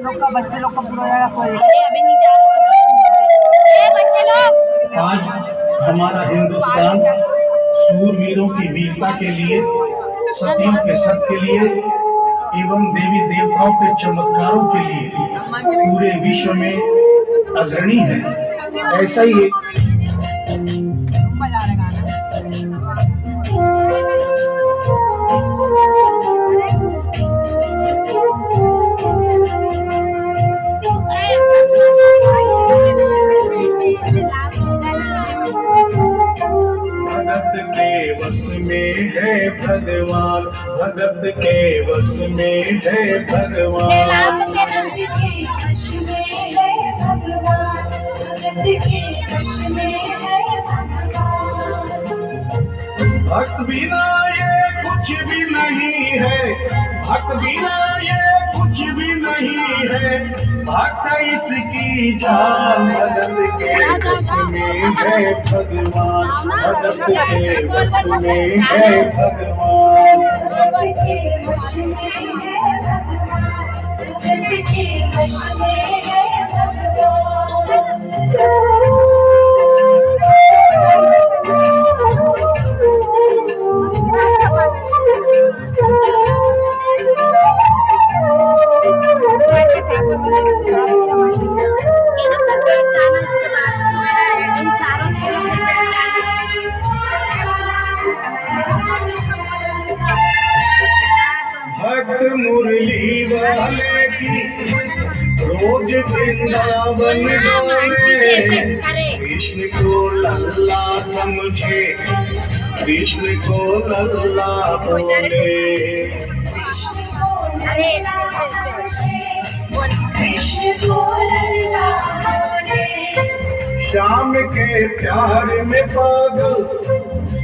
लोग का बच्चे लोग का पूरा जाएगा कोई अभी नहीं जा रहे बच्चे लोग। आज हमारा हिंदुस्तान सूरवीरों की वीरता के लिए, सतियों के सत्य के लिए एवं देवी देवताओं के चमत्कारों के लिए पूरे विश्व में अग्रणी है। ऐसा ही भगत के वश में है भगवान, भगत के वश में है भगवान, भगत के वश में है भगवान, भगत के वश में है भगवान। भक्त बिना ये कुछ भी नहीं है, भक्त बिना ये कुछ भी नहीं है, भक्त इसकी जान। भगत के वश में है भगवान, भगत के वश में है भगवान, भगत के वश में है भगवान, भगत के वश में है भगवान। भक्त मुरली वाले की रोज वृंदावन गावे, कृष्ण को लल्ला समझे, कृष्ण को लल्ला बोले, कृष्ण को लल्ला समझे, कृष्ण को लल्ला बोले। श्याम के प्यार में पागल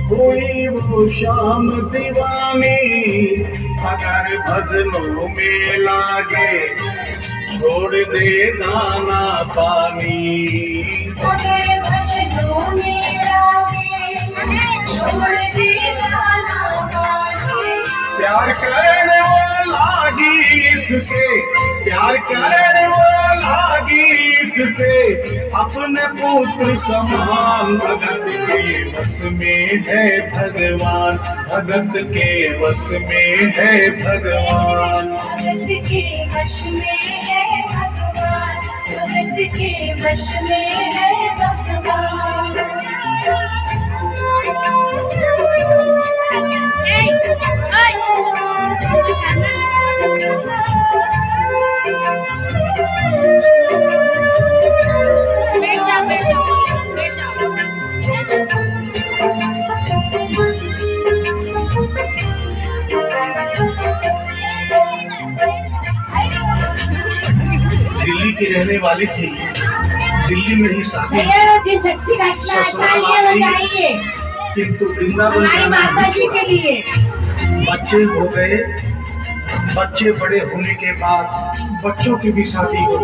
हुई वो श्याम दीवानी, अगर भजनों में लागे छोड़ दे दाना पानी, अगर भजनों में लागे छोड़ दे दाना पानी। प्यार करने वो लागी इससे, प्यार करने वो लागी इससे, अपने पुत्र समान। भगत के वश में है भगवान, भगत के वश में है भगवान, भगत के वश में है भगवान, भगत के वश में है भगवान। दिल्ली की रहने वाली थी, दिल्ली में ही शादी ससुराल आ गई, किंतु वृंदावन जाना के लिए बच्चे हो गए। बच्चे बड़े होने के बाद बच्चों की भी शादी हो,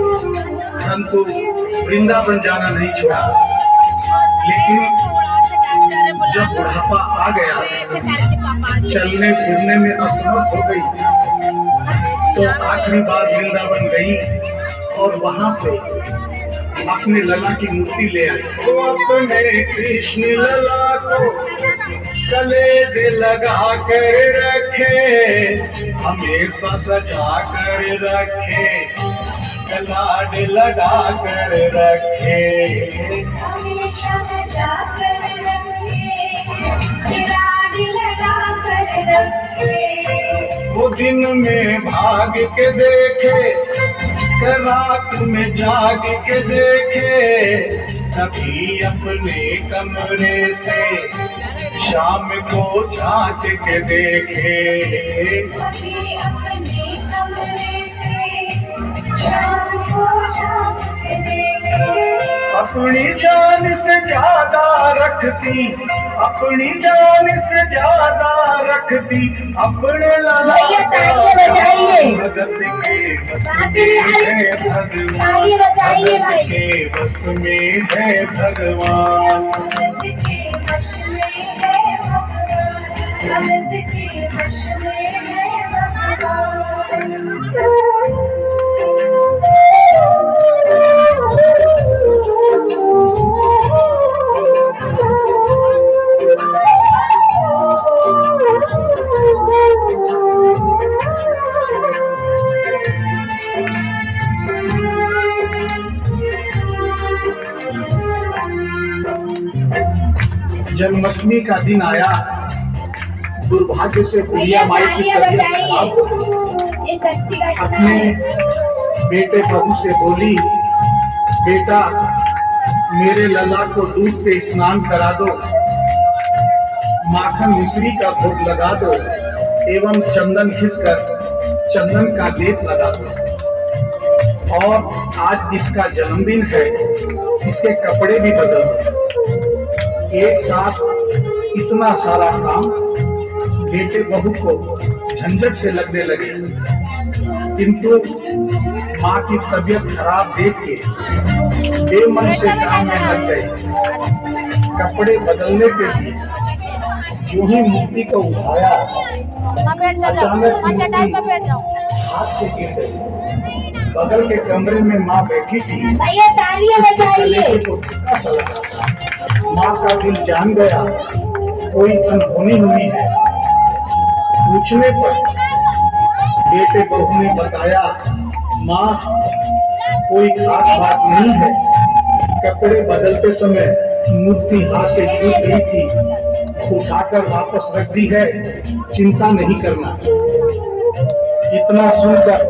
परंतु वृंदावन जाना नहीं छोड़ा। लेकिन जब बुढ़ापा आ गया, चलने फिरने में असमर्थ हो गई, तो आखिरी बार वृंदावन गई और वहां से अपने लला की मूर्ति ले आई। तो अपने कृष्ण लला को कलेजे लगा कर रखे, हमेशा सजा कर रखे, लाड लगा कर रखे, हमेशा सजा कर रखे, लाड लगा कर रखे। वो दिन में भाग के देखे, रात में जाग के देखे, तभी अपने कमरे से शाम को झांक के देखे, कभी अपने कमरे से शाम को झांक के देखे। अपनी जान से ज्यादा रखती, अपनी जान से ज्यादा रखती अपने लला का। भगत के वश में है भगवान, भगत के वश में है भगवान, भगत के वश में है भगवान, भगत के वश में है भगवान। जन्माष्टमी का दिन आया। दुर्भाग्य से बुढ़िया माई की तबीयत खराब हो गई। ये सच्ची घटना अपने है। बेटे बहू से बोली, बेटा मेरे लला को दूध से स्नान करा दो, माखन मिश्री का भोग लगा दो एवं चंदन घिसकर चंदन का लेप लगा दो। और आज इसका जन्मदिन है, इसके कपड़े भी बदल दो। एक साथ इतना सारा काम बेटे बहू को झंझट से लगने लगे, किंतु माँ की तबीयत खराब देख के बेमन से काम में लग गए। कपड़े बदलने के लिए जो ही मूर्ति को उठाया, अचानक मूर्ति हाथ से गिर गई। बगल के कमरे में माँ बैठी थी। भैया तालियां बजाइए। को धक्का सा लगा। माँ का दिल जान गया कोई अनहोनी हुई है। पूछने पर बेटे बहू ने बताया, माँ कोई खास बात नहीं है, कपड़े बदलते समय मूर्ति हाथ से छूट गई थी, उठाकर वापस रख दी है, चिंता नहीं करना। इतना सुनकर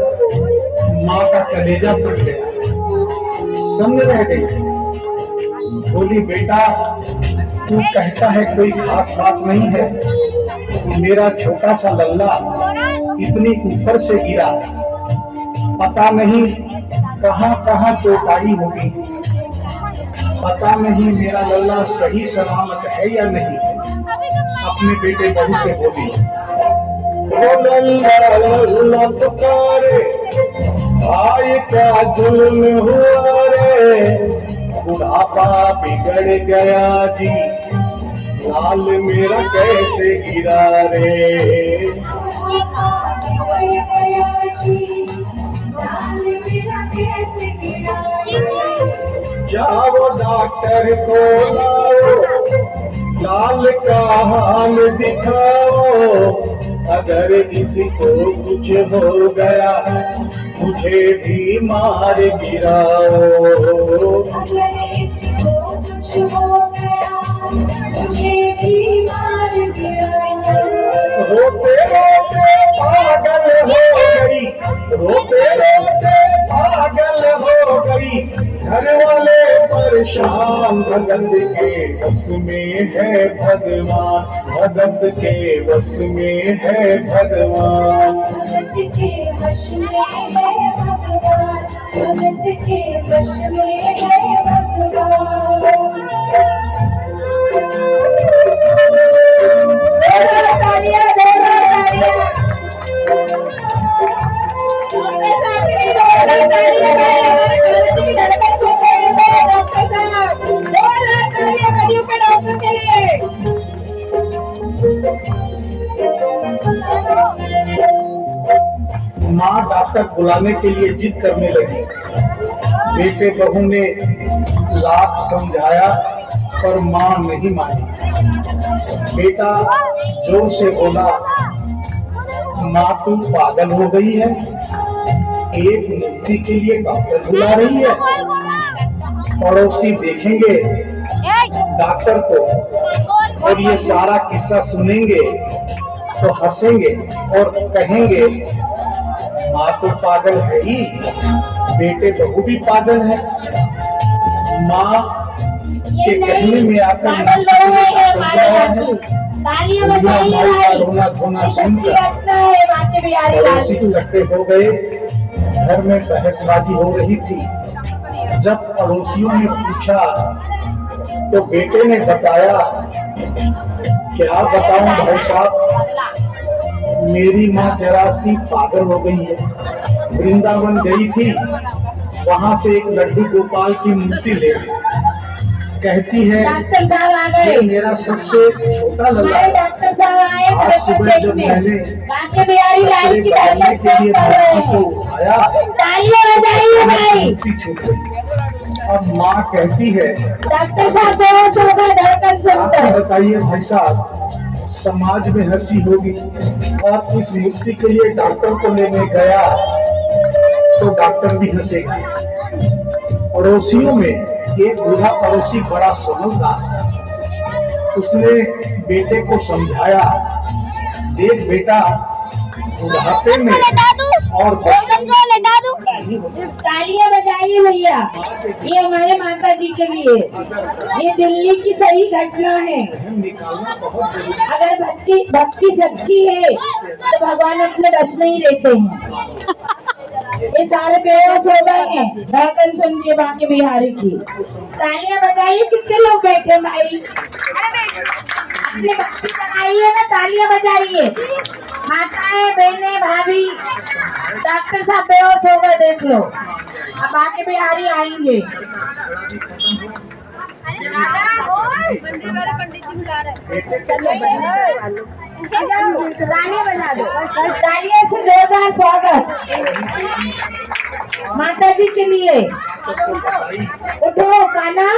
माँ का कलेजा फट गया, सन्न रह गई। बोली, बेटा तू कहता है कोई खास बात नहीं है, मेरा छोटा सा लल्ला इतनी ऊपर से गिरा, पता नहीं कहाँ कहाँ चोट आई होगी, पता नहीं मेरा लल्ला सही सलामत है या नहीं। अपने बेटे बहू से बोली, ओ लल्ला लल्ला पुकारे, भाई का जुल्म हुआ रे, बुढ़ापा बिगड़ गया जी, लाल मेरा कैसे गिरा रे। जाओ डॉक्टर को लाओ, लाल का हाल दिखाओ, अगर इसको कुछ हो गया मुझे भी मार गिराओ। अगर इसको कुछ हो गया मुझे भी मार गिराओ। रोते रोते पागल हो गई, रोते रोते पागल हो गई, घर वाले परेशान, भगत के बस में है भगवान, भगत के बस में है भगवान, भगत के वश में है भगवान, भगत के वश में है भगवान। तालियां माँ डॉक्टर बुलाने के लिए जिद करने लगी। बेटे बहू ने लाख समझाया पर माँ नहीं मानी। बेटा जोर से बोला, माँ तू पागल हो गई है, एक मूर्ति के लिए डॉक्टर बुला रही है, पड़ोसी देखेंगे डॉक्टर को और ये सारा किस्सा सुनेंगे तो हंसेंगे और कहेंगे माँ तो पागल है ही, बेटे बहू भी पागल है। माँ के कहने में आकर रोना धोना सुनकर पड़ोसी इकट्ठे हो गए। घर में बहसबाजी हो रही थी। जब पड़ोसियों ने पूछा तो बेटे ने बताया, क्या बताऊं भाई साहब, मेरी माँ जरा सी पागल हो गई है। वृंदावन गई थी, वहाँ से एक लड्डू गोपाल की मूर्ति ले गई। कहती है डॉक्टर साहब आ गए। ये मेरा सबसे छोटा लल्ला है। डॉक्टर साहब आए आज सुबह जब मैंने बाकी बिहारी लाइन की करने के लिए मूर्ति को उठाया, तालियां बजाइए भाई। मूर्ति छूट गई। अब माँ कहती है, डॉक्टर साहब बहुत होगा धड़कन सुनकर। आप बताइए भाई साहब, समाज में हंसी होगी और इस मुक्ति के लिए डॉक्टर को लेने गया तो डॉक्टर भी हंसेगा। पड़ोसियों में एक बूढ़ा पड़ोसी बड़ा समझदार है। उसने बेटे को समझाया, देख बेटा बुढ़ापे में और तालियां बजाइए भैया, ये हमारे माता जी के लिए, ये दिल्ली की सही घटना है। अगर भक्ति सच्ची है तो भगवान अपने बस में ही रहते हैं। ये सारे बेहोश हो गए हैं धड़कन सुन के बांके बिहारी की। तालियां बजाइए, कितने लोग बैठे भाई, अपनी भक्ति बनाइए ना, तालियां बजाइए। माताएं, बहनें, भाभी, डॉक्टर साहब बेहोश हो गए, देख लो, अब बांके बिहारी आएंगे। पंडित जी बुला रहे तालियां बजा दो, तालियां से जोरदार स्वागत माता जी के लिए। उठो काना,